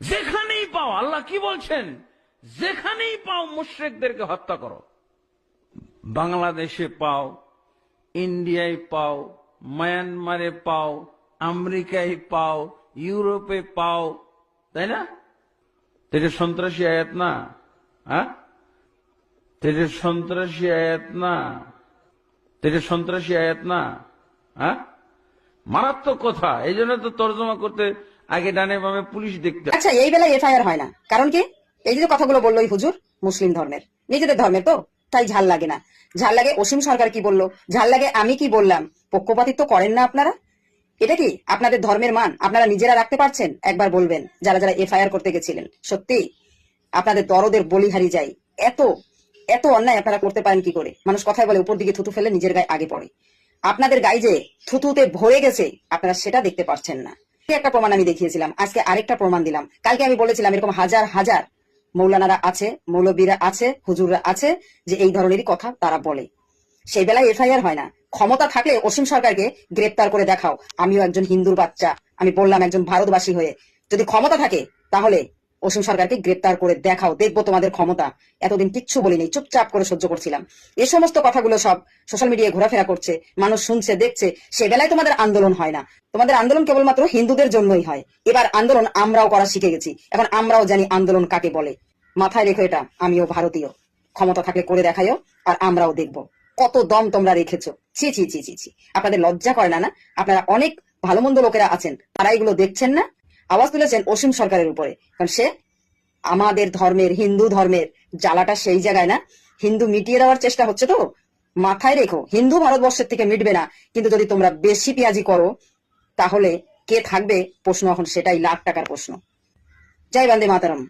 যেখানেই পাও, আল্লাহ কি বলছেন, যেখানেই পাও মুশরিকদেরকে হত্যা করো। বাংলাদেশে পাও, ইন্ডিয়ায় পাও, মায়ানমারে পাও, আমেরিকায় পাও, ইউরোপে পাও, তাই না? এটা সন্ত্রাসী আয়াত না? হ্যাঁ, এটা সন্ত্রাসী আয়াত না? এটা সন্ত্রাসী আয়াত না? হ্যাঁ, মারাত্মক কথা। এই জন্য তো তর্জমা করতে আগে ডানে বামে পুলিশ দেখতে। আচ্ছা, এই বেলায় এফআইআর হয় না, কারণ কি? এই যে কথাগুলো বললো এই হুজুর, মুসলিম ধর্মের, নিজেদের ধর্মের তো, তাই ঝাল লাগে না। ঝাল লাগে অসীম সরকার কি বললো, ঝাল লাগে আমি কি বললাম। পক্ষপাতিত্ব করেন না আপনারা। এটা কি আপনাদের ধর্মের মান আপনারা নিজেরা রাখতে পারছেন? একবার বলবেন, যারা যারা এফআইআর করতে গেছিলেন, সত্যি আপনাদের দরদের বলিহারি যায়। এত এত অন্যায় আপনারা করতে পারেন কি করে? মানুষ কথায় বলে উপর দিকে থুতু ফেলে নিজের গায়ে আগে পড়ে। আপনাদের গায়ে যে থুতুতে ভরে গেছে আপনারা সেটা দেখতে পাচ্ছেন না। একটা প্রমাণ আমি দেখিয়েছিলাম, আজকে আরেকটা প্রমাণ দিলাম। কালকে আমি বলেছিলাম এরকম হাজার হাজার মৌলানারা আছে, মৌলবীরা আছে, হুজুররা আছে যে এই ধরনেরই কথা তারা বলে। সেই বেলায় এফআইআর হয় না। ক্ষমতা থাকলে অসীম সরকারকে গ্রেপ্তার করে দেখাও। আমিও একজন হিন্দুর বাচ্চা, আমি বললাম একজন ভারতবাসী হয়ে, যদি ক্ষমতা থাকে তাহলে অসীম সরকারকে গ্রেপ্তার করে দেখাও, দেখবো তোমাদের ক্ষমতা। এতদিন কিচ্ছু বলিনি, চুপচাপ করে সহ্য করছিলাম। এই সমস্ত কথাগুলো সব সোশ্যাল মিডিয়ায় ঘোরাফেরা করছে, মানুষ শুনছে, দেখছে। সে বেলায় তোমাদের আন্দোলন হয় না। তোমাদের আন্দোলন কেবলমাত্র হিন্দুদের জন্যই হয়। এবার আন্দোলন আমরাও করা শিখে গেছি, এখন আমরাও জানি আন্দোলন কাকে বলে। মাথায় রেখো এটা, আমিও ভারতীয়। ক্ষমতা থাকলে করে দেখাইও, আর আমরাও দেখবো কত দম তোমরা রেখেছো। ছি ছি ছি ছি ছি, আপনাদের লজ্জা করে না? না, আপনারা অনেক ভালো মন্দ লোকেরা আছেন, তারা এগুলো দেখছেন না? আওয়াজ তুলেছেন অসীম সরকারের উপরে, কারণ সে আমাদের ধর্মের, হিন্দু ধর্মের জ্বালাটা সেই জায়গায় না, হিন্দু মিটিয়ে দেওয়ার চেষ্টা হচ্ছে। তো মাথায় রেখো, হিন্দু ভারতবর্ষের থেকে মিটবে না, কিন্তু যদি তোমরা বেশি পেঁয়াজি করো তাহলে কে থাকবে প্রশ্ন, এখন সেটাই লাখ টাকার প্রশ্ন। জয় বন্দে মাতরম।